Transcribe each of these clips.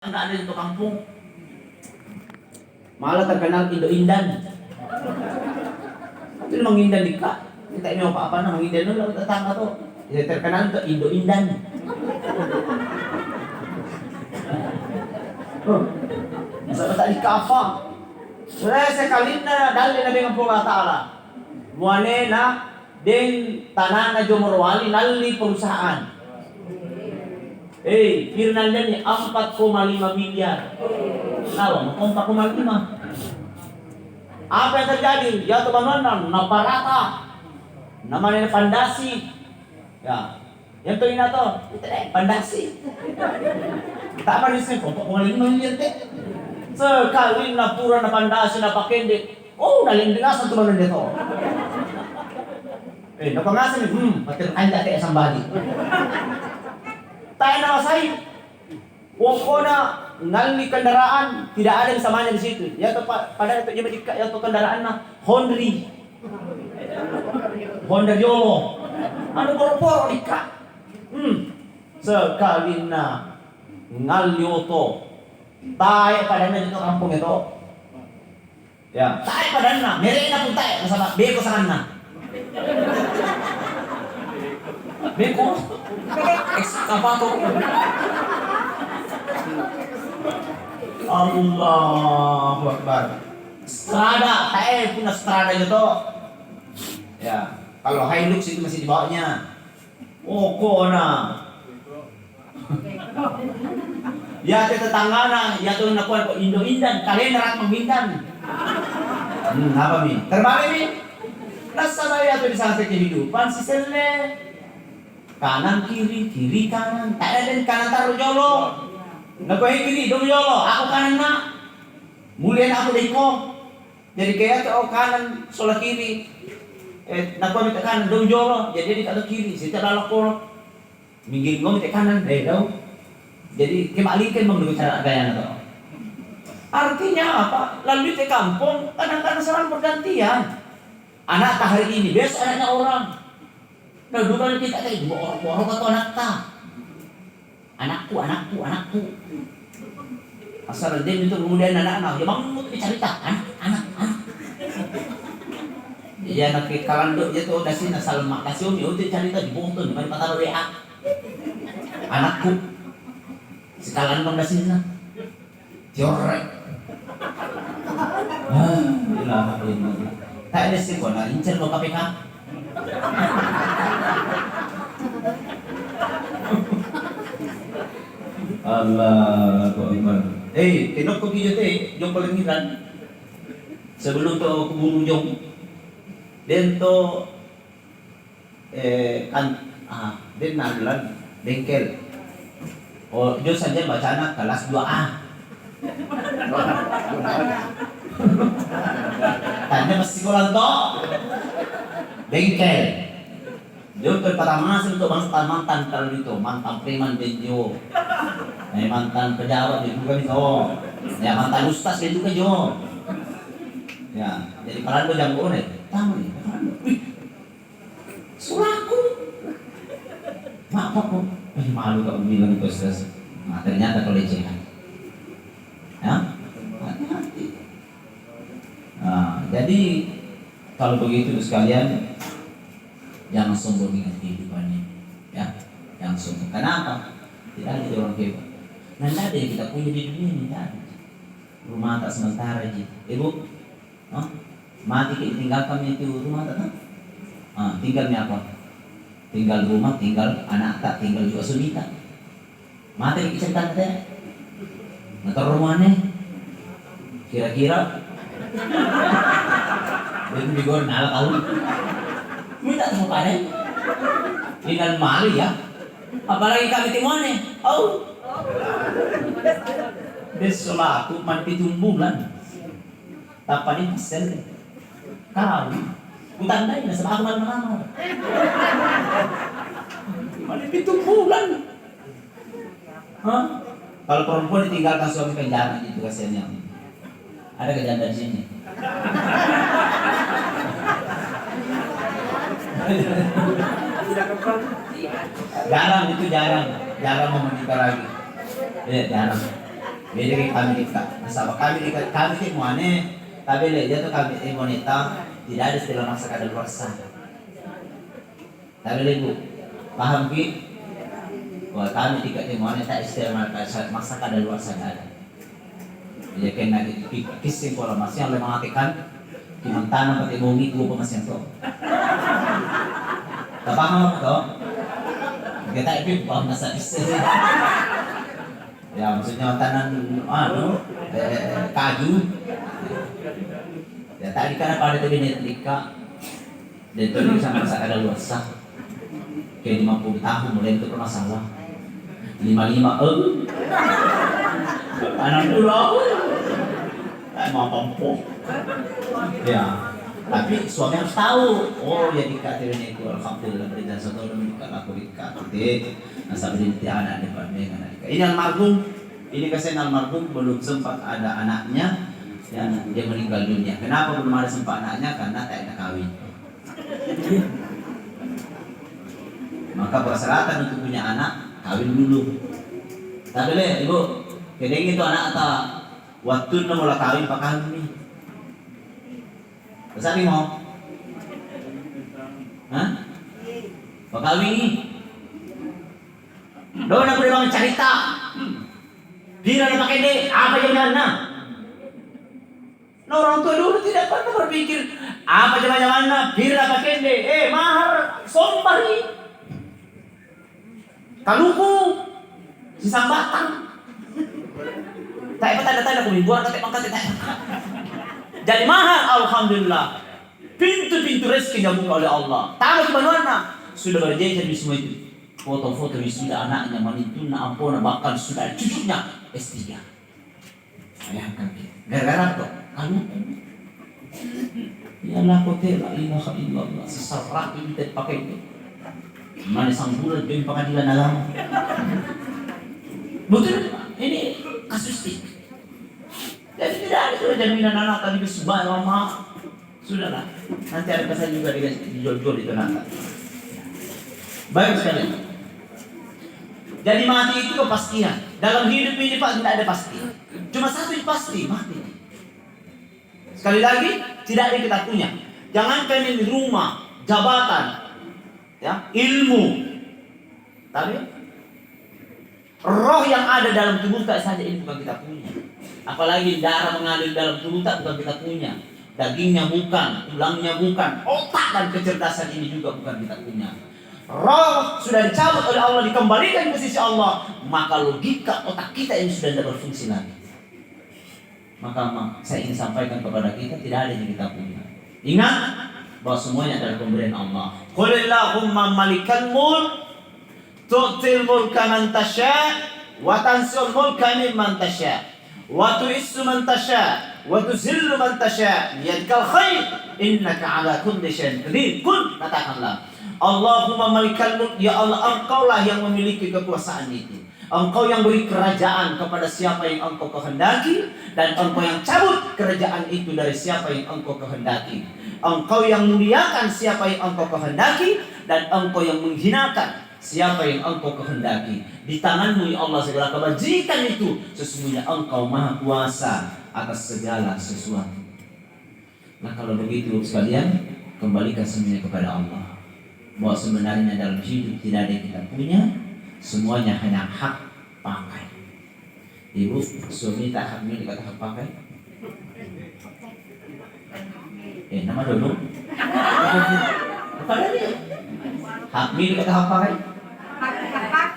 Nggak ada di kampung. Malah terkenal Indo-Indan. Itu memang Indan dikak. Kita ini apa-apa nama Indan itu tetangga tuh. Ya terkenal untuk Indo-Indan. Masa tak dikapa. Sekali na dalil Nabi Allah Ta'ala. Muane na den tanah na Jomorwali nali perusahaan. Firnanya nih 4,5 miliar. Kenapa? 4,5. Apa yang terjadi? Ya teman-teman, naparata. Namanya fondasi. Ya. Yang itu ini atau fondasi. Tak apa di sini 4,5 miliar teh. Sekali na pura na fondasi na pakende. Oh, naling dingasan teman dia to. Napangasan patir anda teh sambadi. Tayo na masay. Wong na ngali kendaraan tidak ada yang samanya di situ. Ya to pada itu dia ya to kendaraan na Honda Yolo. Ano poro-poro dika. Sekali na ngali oto. Tayo pada na dito kampung itu. Ya, tayo pada na. Mere na pun tayo sama beko sa kanna. Beko ekskavator. Allahu Akbar. Strada, tayo punya strada gitu. Ya, kalau Hilux itu masih di bawahnya. Oh, kona. Ya, tetangga na, ya tuh nakuan ko Indo-Indan, kalian nerat memindan. Apa mi? Terbalik mi? Nasa na ya tuh di sana kehidupan si Sele. Kanan kiri, kiri kanan. Tak ada di kanan taruh jolo. Nakuhin kiri, dong jolo. Aku kanan na. Mulian aku deko. Jadi kayak ke kanan, solah kiri. Nakuhin ke kanan, dong jolo. Jadi di kanan kiri. Sita lalak ko. Minggir ngom ke kanan, daw. Jadi kebalikan menurut cara gaya na to. Artinya apa? Lalu di kampung kadang-kadang serang pergantian. Anak tak hari ini, besok anaknya orang. Nah, dulu kan kita kayak borok atau anak ta. Anakku. Asal dia itu kemudian anak-anak, ya bang mau dicerita anak. Ya anak kalandok dia tuh dasi nasal mak kasih umi untuk cerita di bungtun, di mana taruh WA. Anakku. Sekalan bang dasi sana. Jorek. Ilah. Tak ada sih kau nak incer lo KPK. Allah Akbar. Tinok ko video teh, yung palingiran. Sebelum to kuburu jong. Den to den nalan bengkel. Oh, jo saja bacana kelas 2A. Tanya masih sekolah to. Bengkel. Yung pertama untuk mantan kalau itu mantan preman benjo, mantan pejabat itu kan itu, ya mantan ustaz itu kan jo, ya jadi kalau itu jam berapa nih? Tahu nih, suraku, maaf aku, malu kamu bilang itu ustaz, nah ternyata kelecehan, ya hati-hati. Nah, jadi kalau begitu sekalian. Jangan sombong dengan kehidupannya, ya, yang sombong. Kenapa? Tidak ada orang hebat. Tidak ada yang kita punya di dunia ini, tidak ada. Rumah tak sementara aja. Ibu, mati kita tinggalkan itu rumah tak? Tinggalnya apa? Tinggal rumah, tinggal anak tak, tinggal juga sunita. Mati kita cerita teh. Ntar rumahnya, kira-kira, itu digoreng ala tahu. Minta temu kalian dengan mali ya, apalagi kami timone. Besok aku mati tumbulan, tapi ini pasal kau, utandai lah sebab aku malam-malam. Mati tumbulan, Kalau perempuan ditinggalkan suami penjara gitu kasihannya. Ada kejadian di sini. Jarang mau menikah lagi. Jarang. Beda kayak kami nikah. Nasabah kami nikah, kami kayak muane. Tapi dia tuh kami wanita tidak ada istilah masa kadaluarsa. Tapi bu, paham ki? Wah kami nikah kayak muane tak istilah masa kadaluarsa nggak ada. Jadi kena kisah informasi yang lebih mengatakan kimang tanam pati bungi gua masih yang to. Tak paham apa to? Kita itu paham masa istilah. Ya maksudnya tanam kayu. Ya tadi karena pada tadi nikah dan itu bisa masa kadaluarsa. Kayak 50 tahun mulai itu bermasalah. 55 anak dulu mau pompo. Ya, tapi suami harus tahu. Oh ya dikatakan itu alhamdulillah berita satu dan nikah aku nikah gitu. Asal binti anak depan dengan nikah. Ini almarhum, ini kasihan almarhum belum sempat ada anaknya. Ya, dia meninggal dunia. Kenapa belum ada sempat anaknya? Karena tak ada kawin. Maka persyaratan untuk punya anak kawin dulu. Tapi le, ibu, kedeng itu anak atau waktu na mula kawin pa kami. Sabi mo? Hah? Pakawin ni. Doon na po mga cerita. Bira na makindi, apa yung na? Nah, orang tua dulu tidak pernah berpikir apa zaman na, bira makindi, mahar, sombari. Kaluku, sisang batang. Tak apa tanda-tanda kumibuan kata pangkat tak. Jadi mahal alhamdulillah. Pintu-pintu rezeki dibuka oleh Allah. Tahu di mana? Sudah berjanji di semua itu. Foto-foto wisuda anaknya, manituna, ampona, bahkan sudah cucunya S3. Bayangkan kita. Gara-gara apa? Kaluku. Ya Allah kote la ilaha illallah. Seserak itu kita pakai itu. Mana sang bulan di pengadilan agama. Betul, ini kasustik. Jadi tidak ada sudah jaminan anak tadi kesubahan lama. Sudahlah, nanti ada pesan juga dijual-jual itu nanti. Baik sekali. Jadi mati itu kepastian. Dalam hidup ini Pak tidak ada pasti. Cuma satu yang pasti, mati. Sekali lagi, tidak ada yang kita punya. Jangankan ini rumah, jabatan, ya, ilmu. Tapi roh yang ada dalam tubuh kita saja ini bukan kita punya. Apalagi darah mengalir dalam tubuh kita bukan kita punya. Dagingnya bukan, tulangnya bukan, otak dan kecerdasan ini juga bukan kita punya. Roh sudah dicabut oleh Allah, dikembalikan ke sisi Allah, maka logika otak kita ini sudah tidak berfungsi lagi. Maka saya ingin sampaikan kepada kita, tidak ada yang kita punya. Ingat bahwa semuanya adalah pemberian Allah. Qulillahumma malikal mulk tu'til mulka man tasha' wa tanzi'ul mulka mimman tasha' wa tu'izzu man tasha' wa tuzillu man tasha' biyadikal khair innaka ala kulli syai'in qadir. Qul, katakanlah, Allahumma malikal mulk, ya Allah engkaulah yang memiliki kekuasaan itu. Engkau yang beri kerajaan kepada siapa yang engkau kehendaki, dan engkau yang cabut kerajaan itu dari siapa yang engkau kehendaki. Engkau yang muliakan siapa yang engkau kehendaki, dan engkau yang menghinakan siapa yang engkau kehendaki. Di tanganmu ya Allah segala kebajikan itu. Sesungguhnya engkau maha kuasa atas segala sesuatu. Nah kalau begitu sekalian, kembalikan semuanya kepada Allah. Bahwa sebenarnya dalam hidup tidak ada yang kita punya. Semuanya hanya hak pakai. Ibu, suami tak hak milik kata hak pakai? Nama dulu. Apa dia? Hak milik kata hak pakai?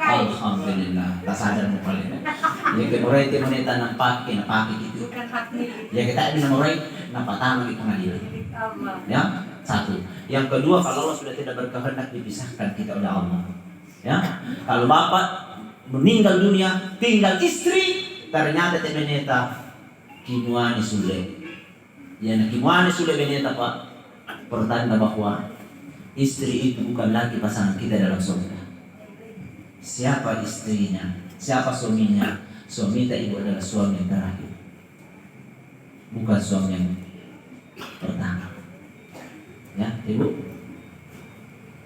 Alhamdulillah, tak sadar muka ini. Ya kita murai itu menita nampaki gitu. Ya kita bisa murai nampak tangan di pengadilan. Ya, satu. Yang kedua, kalau Allah sudah tidak berkehendak dipisahkan kita oleh Allah. Ya, kalau bapak meninggal dunia, tinggal istri, ternyata meneta kinuani sule. Ya, kinuani sule meneta Pak. Pertanda bahwa istri itu bukan lagi pasangan kita dalam surga. Siapa istrinya? Siapa suaminya? Suami tak ibu adalah suami yang terakhir, bukan suami yang pertama. Ya, ibu.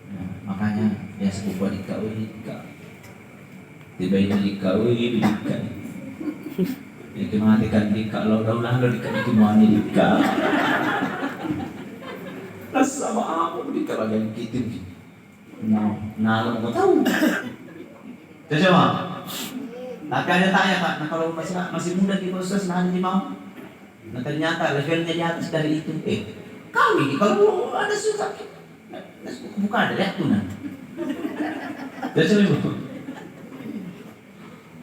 Nah, makanya dia sepupu dikawin, tiba ini dikawin, Itu mati kan kalau udah dika itu mani dika. Sama apa dika bagian kita. Nah, mau tahu. Coba. Tapi ada tanya Pak, nah kalau masih muda di proses nah di mau. Nah ternyata levelnya di atas dari itu. Kami kalau ada susah. Bukan ada lihat tuh nah. Coba.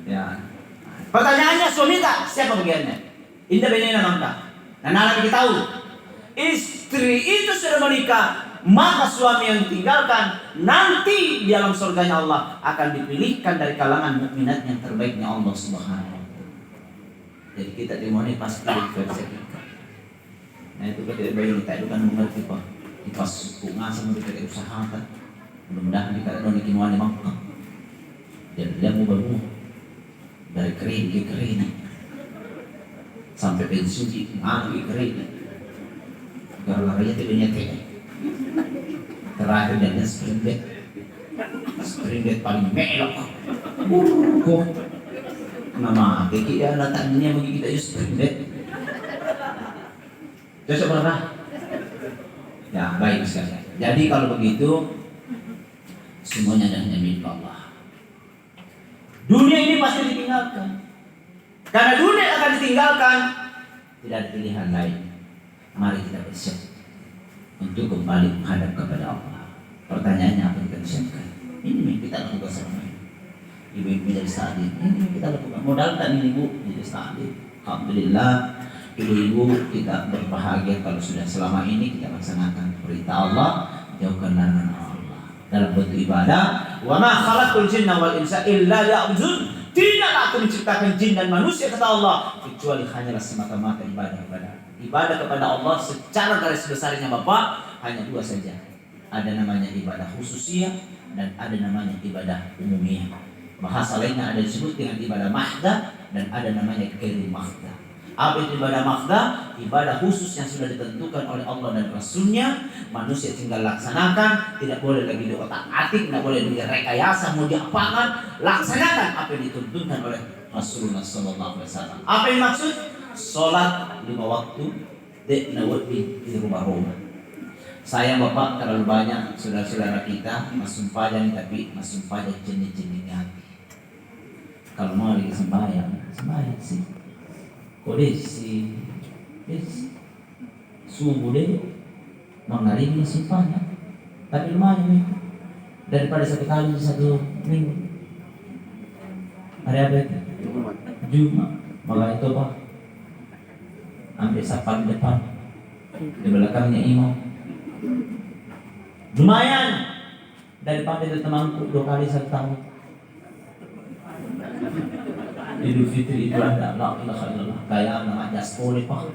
Ya. Pertanyaannya suami tak? Siapa bagiannya? Indah benena mangka. Nah nala kita tahu. Istri itu sudah menikah, maka suami yang ditinggalkan nanti di alam surganya Allah akan dipilihkan dari kalangan mukminat yang terbaiknya Allah Subhanahu wa taala. Jadi kita dimoni pasti versi kita. Nah itu kan tidak baik kita itu kan mengerti Pak. Di pas bunga sama kita usahakan. Mudah-mudahan kita ada bikin wani mangka. Jadi dia mau baru dari kering ke kering sampai pensiun di kering. Gara-garanya tidak nyete. Terakhir dia spring bed paling melok. Kok nama kiki ya datangnya bagi kita just spring bed. Cocok berapa? Ya baik sekali. Jadi kalau begitu semuanya hanya milik Allah. Dunia ini pasti ditinggalkan. Karena dunia akan ditinggalkan, tidak ada pilihan lain. Mari kita bersiap untuk kembali menghadap kepada Allah. Pertanyaannya apa yang kita siapkan? Ini yang kita lakukan selama ini. Ibu-ibu jadi stadion. Ini yang kita lakukan. Modal kan ini Bu jadi stadion. Alhamdulillah, ibu-ibu kita berbahagia kalau sudah selama ini kita laksanakan perintah Allah, jauhkan larangan Allah dalam bentuk ibadah. Wa ma khalaqul jinna wal insa illa liya'budun. Tidaklah aku menciptakan jin dan manusia kata Allah kecuali hanyalah semata-mata ibadah kepada ibadah kepada Allah secara garis besarnya Bapak hanya dua saja. Ada namanya ibadah khususiyah dan ada namanya ibadah umumiyah. Bahasa lainnya ada disebut dengan ibadah mahdah dan ada namanya ghairu mahdah. Apa itu ibadah mahdah? Ibadah khusus yang sudah ditentukan oleh Allah dan Rasulnya, manusia tinggal laksanakan, tidak boleh lagi diotak-atik, tidak boleh direkayasa, mau diapakan, laksanakan apa yang dituntunkan oleh Rasulullah SAW. Apa yang maksud? Sholat 5 waktu, di rumah-rumah. Sayang Bapak terlalu banyak saudara-saudara kita masuk pajang tapi masuk pajang jenis-jenisnya. Kalau mau lagi sembahyang sih. Kodesi, subuh deh, mengalir simpanya, tapi lumayan nih, daripada satu kali satu minggu. Hari apa itu? Jumat. Maka itu Pak, ambil sapan di depan, di belakangnya imam. Lumayan, daripada itu temanku 2 kali 1 tahun. Idul Fitri itu ada la ilaha illallah kayak nama jaspole Pak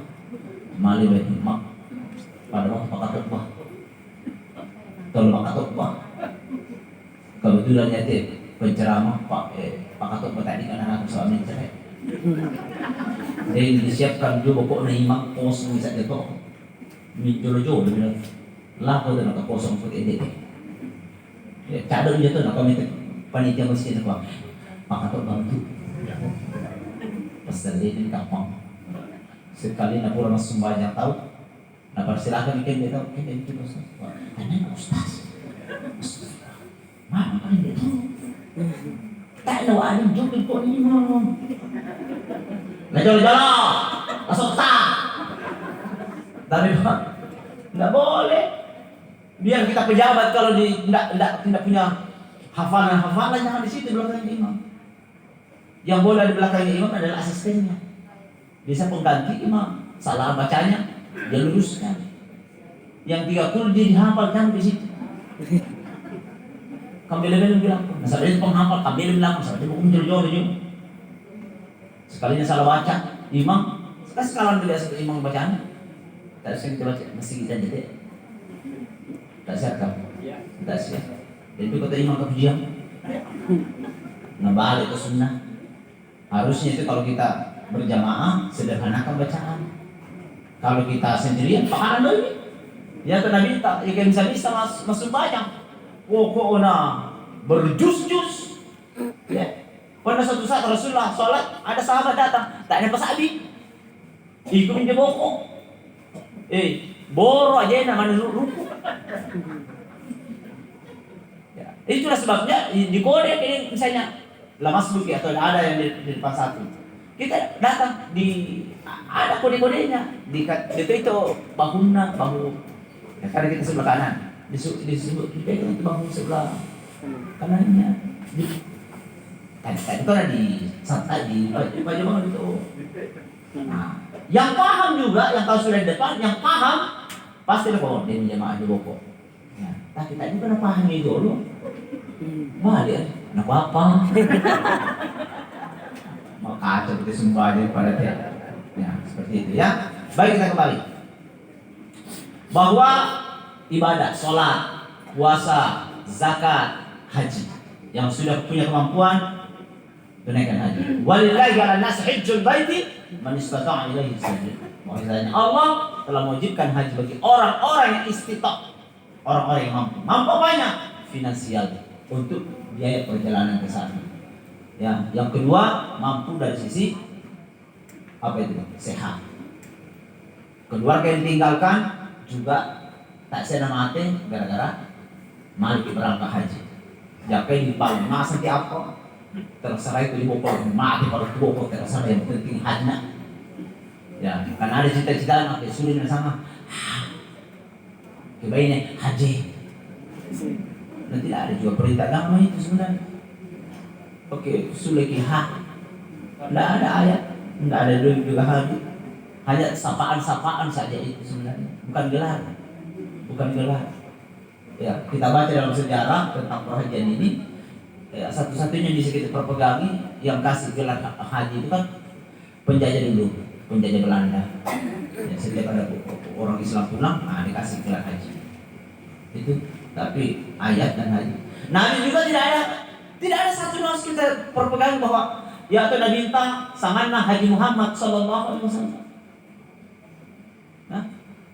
mali baik mak pada waktu pakatok Pak kalau pakatok Pak kebetulan ya penceramah Pak pakatok Pak tadi kan anak suami cerai jadi disiapkan juga pokok na imam kosong bisa jatuh jolo-jolo bilang lah kau nak kosong putih ini cadang jatuh nak kami panitia masjid Pak pakatok bantu pasal ini gampang sekali nak pulang masuk banyak tahu nak persilakan ikan dia tahu ikan itu Ustaz karena Ustaz mana kan dia tahu tak ada alim juga kok imam nak jalan-jalan masuk tak tapi Pak nggak boleh biar kita pejabat kalau tidak punya hafalan jangan di situ belakang imam. Yang boleh di belakangnya imam adalah asistennya. Bisa pengganti imam, salah bacanya, dia luruskan. Yang 3 kul dia dihafal kan di situ. Kambel-kambel bilang, masa dia penghafal, kambel bilang, masa dia buku jauh-jauh juga. Sekalinya salah baca, imam, sekarang dia biasa imam bacanya. Tak sering kita baca, mesti kita jadi. Tak siap kamu, tak siap. Jadi kata imam kepujian, nah balik ke sunnah. Harusnya itu kalau kita berjamaah sederhanakan bacaan. Kalau kita sendirian pakanan dulu. Ya kan Nabi tak ikan bisa masuk banyak. Pokoknya berjus-jus. Ya. Pada suatu saat Rasulullah sholat, ada sahabat datang, tak ada pasabi, ikutin dia bokok, boro aja namanya ruku. Ya, itulah sebabnya di kode ini misalnya lamas buki atau ada yang di depan satu, kita datang ada kode-kodenya di itu bahunya bahu, ya, karena kita sebelah kanan disebut kita itu bahu sebelah kanannya. Tadi itu ada di santai di baju banget itu. Nah, yang paham juga, yang tahu sudah di depan, yang paham pasti lah dia menjamaah di bokok. Ya, tapi tadi pernah paham itu loh. Balik, anak apa? Maka kita semua aja pada dia. Ya, seperti itu ya. Baik, kita kembali. Bahwa ibadah, sholat, puasa, zakat, haji yang sudah punya kemampuan tunaikan haji. Walillahi 'alan nas hajjul baiti man istata'a ilaihi sabila. Maksudnya Allah telah mewajibkan haji bagi orang-orang yang istita', orang-orang yang mampu. Mampu banyak finansial untuk biaya perjalanan ke sana. Ya, yang kedua mampu dari sisi apa itu? Sehat. Keluarga yang tinggalkan juga tak sena mati gara-gara malik berangkat haji. Japai di paling masa apa? Terserah itu dibokor mati kalau dibokor terserah yang penting hajna. Ya, karena ada cita-cita nak sulit sama. Kebaiknya haji. Dan tidak ada juga perintah agama itu sebenarnya. Oke, sulit hak. Tidak ada ayat, tidak ada juga haji. Hanya sapaan-sapaan saja itu sebenarnya, bukan gelar. Bukan gelar. Ya, kita baca dalam sejarah tentang perhajian ini. Ya, satu-satunya bisa kita perpegangi yang kasih gelar haji itu kan penjajah dulu, penjajah Belanda. Ya, setiap ada orang Islam pulang, dikasih gelar haji. Itu, tapi ayat dan haji. Nabi juga tidak ada satu nas kita perpegangi bahwa ya atau Nabi minta sanganna Haji Muhammad sallallahu alaihi wasallam.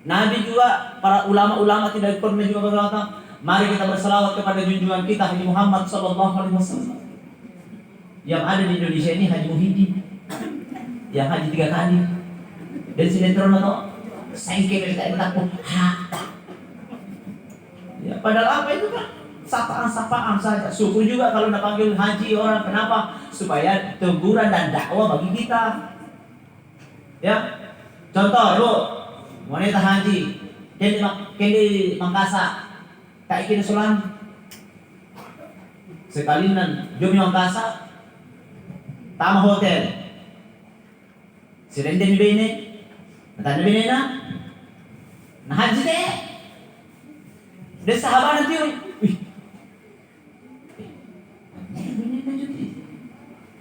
Nabi juga para ulama-ulama tidak pernah juga berkata, mari kita berselawat kepada junjungan kita Haji Muhammad sallallahu alaihi wasallam. Yang ada di Indonesia ini Haji Muhyiddin. Yang haji 3 kali. Dan sinetron atau sengke kita takut. Ya, padahal apa itu kan? Sapaan-sapaan saja. Syukur juga kalau nak panggil haji orang, kenapa? Supaya teguran dan dakwah bagi kita. Ya. Contoh, lu wanita haji kendi Mangkasa tak ikin sulan sekalian jumi Mangkasa tama hotel sirende ni bene natan bene na haji deh des sahabat nanti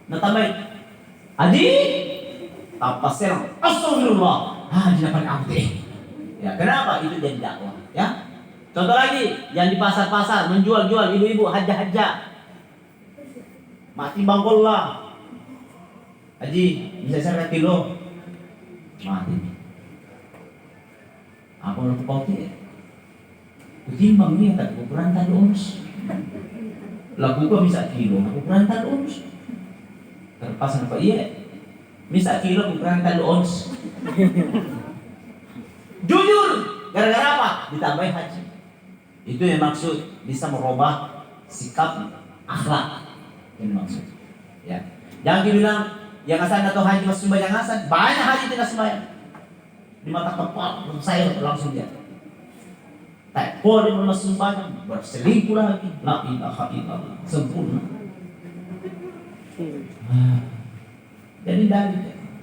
natamay haji tapasir astagfirullah haji dapat aku. Ya, kenapa? Itu jadi dakwah, ya. Contoh lagi, yang di pasar-pasar menjual-jual ibu-ibu haja-haja. Mati bangkol lah. Haji, bisa saya kilo. Mati. Apa nak kau ti? Kutimbang ni tak ukuran tan ons. Lagu ko bisa kilo, ukuran tan ons. Terpasan apa iya? Bisa kilo ukuran tan ons. Jujur, gara-gara apa? Ditambahin haji. Itu yang maksud bisa merubah sikap akhlak. Ini maksud. Ya. Jangan dibilang yang asan atau haji masih sembahyang asan. Banyak haji tidak sembahyang. Di mata kepala saya langsung dia. Tak boleh masuk sembahyang, berselingkuh lagi. La ilaha illallah. Sempurna. Jadi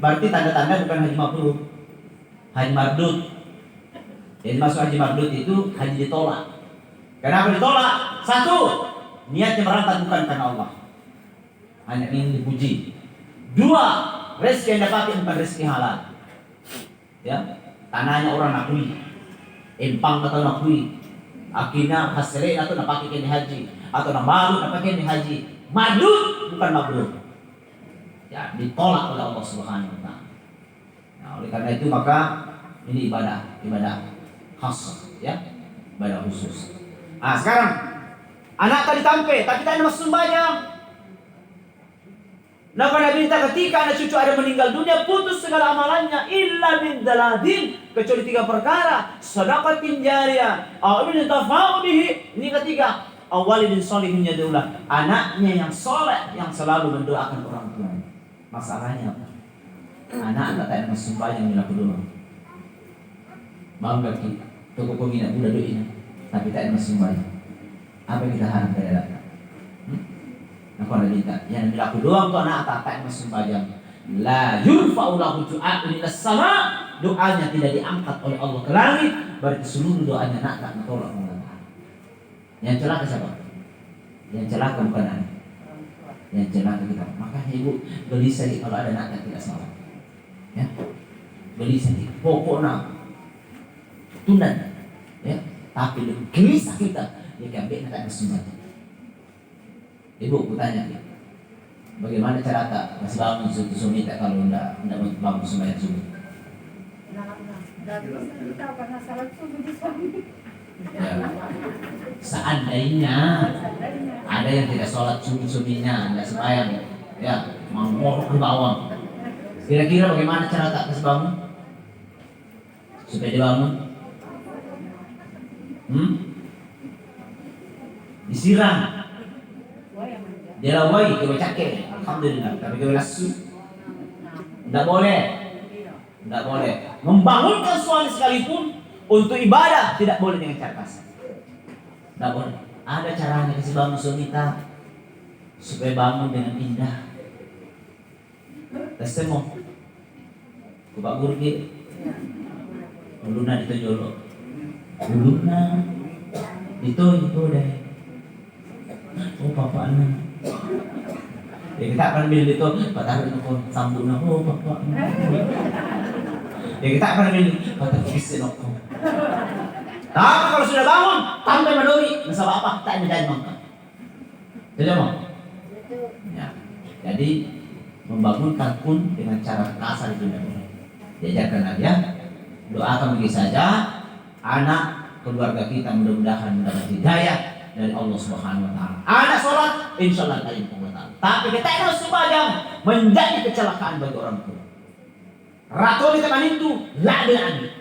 berarti tanda-tanda bukan haji mabrur. Haji mardut. Jadi masuk haji mardut itu haji ditolak. Kenapa ditolak? Satu, niatnya berangkat bukan karena Allah, hanya ingin dipuji. Dua, rezeki yang dapat bukan rezeki halal. Ya, tanahnya orang nakui, empang atau nakui, akhirnya hasilnya atau napakai di haji, atau namalu napakai di haji. Mardut bukan mabrur. Ya, ditolak oleh Allah Subhanahu Wa Taala. Nah, oleh karena itu maka ini ibadah khas, ya, ibadah khusus. Sekarang anak tadi tampe, tapi tadi masuk sembahyang. Nah pada minta ketika anak cucu ada meninggal dunia, putus segala amalannya illa min daladin, kecuali 3 perkara: sedekatin jariyah, aw ibn tafa'u bihi. Ini ketiga. Awalidin sholihin yadullah, anaknya yang soleh yang selalu mendoakan orang tua. Masalahnya apa? Anak tak ada sembahyang bila kedua. Bangga kita, toko pemina budak doina, tapi tak ada sembahyang. Apa yang kita harap dari anak? Nah, kalau kita yang bila kedua untuk anak tak ada sembahyang, la yurfa'u lahu du'a ila sama, doanya tidak diangkat oleh Allah ke langit, berarti seluruh doanya nak tak menolak Allah. Yang celaka siapa? Yang celaka bukan anak. Yang celaka kita. Makanya ibu gelisah kalau ada anak yang tidak salah. Ya, gelisah. Pokoknya tunda. Ya, tapi gelisah kita. Ya kambing tak bersembahyang. Ibu, aku tanya ya, bagaimana cara tak masih bangun suami tak kalau tidak bangun sembahyang subuh? Ya. Seandainya ada yang tidak sholat subuh-subuhnya, tidak sembahyang, ya mau ke bawah. Kira-kira bagaimana cara tak kasih bangun? Supaya dia bangun? Disiram. Dia lawai, dia cakek. Alhamdulillah. Tapi dia lasu. Tidak boleh. Tidak boleh. Membangunkan suami sekalipun untuk ibadah tidak boleh dengan cara kasar. Tidak boleh. Ada caranya kasih bangun suami kita supaya bangun dengan indah. Testemo. Kubak gurgi. Uluna ditonjolo. Uluna itu deh. Oh papa anak. Ya kita akan bilang itu, patah itu sambung nak. Oh papa. Ya kita akan bilang patah kisi nak. Tapi kalau sudah bangun, tanpa mendomi, masalah apa? Tak ada jadi makan. Tidak mau. Ya. Jadi membangunkan pun dengan cara kasar itu tidak boleh. Diajarkan aja, doakan begitu saja, anak keluarga kita mudah-mudahan mendapat hidayah dari Allah Subhanahu Wa Taala. Anak sholat, insya Allah dari Allah Taala. Tapi kita harus sembahyang menjadi kecelakaan bagi orang tua. Ratu di teman itu, lah dengan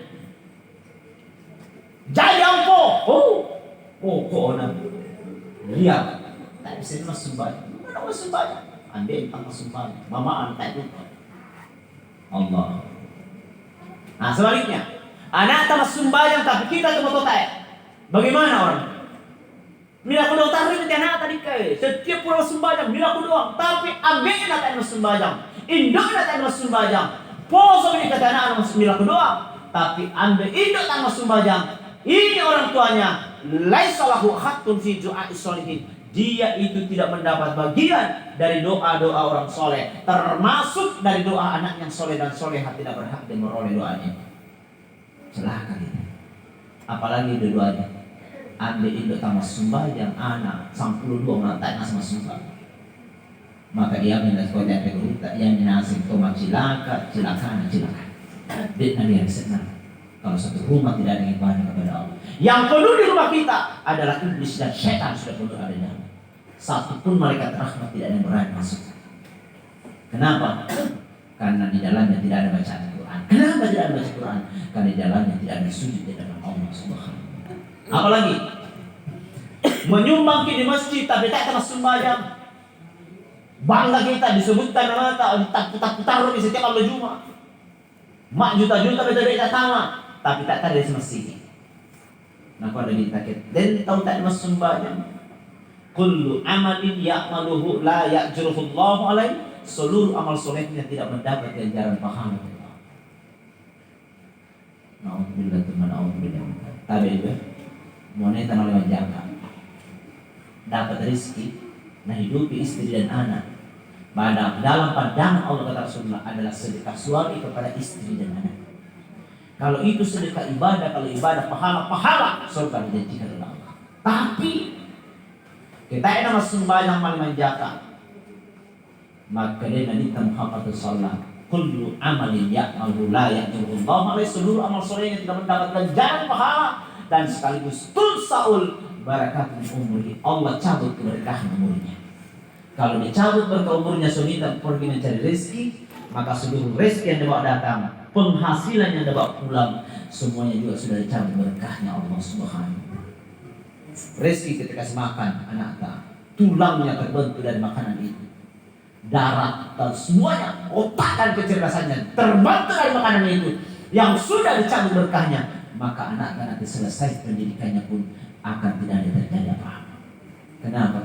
jadi ampo, kok orang lihat, tak bisa masuk sembahyang. Mana masuk sembahyang? Andai tak masuk sembahyang, mama antai itu. Allah. Nah sebaliknya, anak tak masuk sembahyang tapi kita cuma totai. Bagaimana orang? Mila aku doang tarik nanti anak tadi kai. Setiap pulau sembahyang, mila aku doang. Tapi ambil nak tak masuk sembahyang, induk nak tak masuk sembahyang. Poso ini kata anak masuk mila aku doang. Tapi ambil induk tak masuk sembahyang. Ini orang tuanya, laisa lahu haqqun fi du'a'i sholihin. Dia itu tidak mendapat bagian dari doa-doa orang soleh, termasuk dari doa anak yang soleh dan soleha tidak berhak dan meroleh doanya. Celaka kita. Apalagi dua-duanya. Ambil induk tamas sembahyang anak 92 menantai sama sembahyang. Maka dia mendapat kode yang yang dinasib tomat cilaka. Dia yang senang. Kalau satu rumah tidak ada yang ibadah kepada Allah, yang penuh di rumah kita adalah iblis dan setan sudah penuh ada di dalam. Satu pun malaikat rahmat tidak ada yang berani masuk. Kenapa? Karena di dalamnya tidak ada bacaan Quran. Kenapa tidak ada bacaan Quran? Karena di dalamnya tidak ada sujud di dalam Allah Subhanahu wa Ta'ala. Apalagi menyumbang di masjid tapi tak terus sembahyang. Bangga kita disebutkan nama tak putar di setiap malam Jumat. Mak juta-juta beda-beda tama. Tapi tak ada semestinya. Nah kalau ditakit dan tahu tak masuk sembahyang. Kullu amalin ya'maluhu la ya'juruhu Allahu alaihi. Seluruh amal solehnya tidak mendapat ganjaran pahala. Nauzubillah teman nauzubillah. Tapi itu moneta oleh jangka. Dapat rezeki, nah hidupi istri dan anak. Pada dalam pandangan Allah kata Rasulullah adalah sedekah suami kepada istri dan anak. Kalau itu sedekah ibadah, kalau ibadah pahala surga dijanjikan oleh Allah. Tapi kita ini masuk sembahyang manjakan, maka dia nanti Muhammad sallallahu kullu amalin ya'malu la ya'juruhu Allah alaihi. Seluruh amal soleh yang tidak mendapatkan ganjaran pahala dan sekaligus tulsaul barakatul umri. Allah cabut keberkahan umurnya. Kalau dicabut berkah umurnya, sudah pergi mencari rezeki, maka seluruh rezeki yang dibawa datang, penghasilan yang dibawa pulang, semuanya juga sudah dicabut berkahnya Allah Subhanahu. Rezeki ketika semakan anak tak, tulangnya terbentuk dari makanan itu, darah dan semuanya, otak dan kecerdasannya terbentuk dari makanan itu yang sudah dicabut berkahnya, maka anak nanti selesai pendidikannya pun akan tidak ada terjadi apa-apa. Kenapa?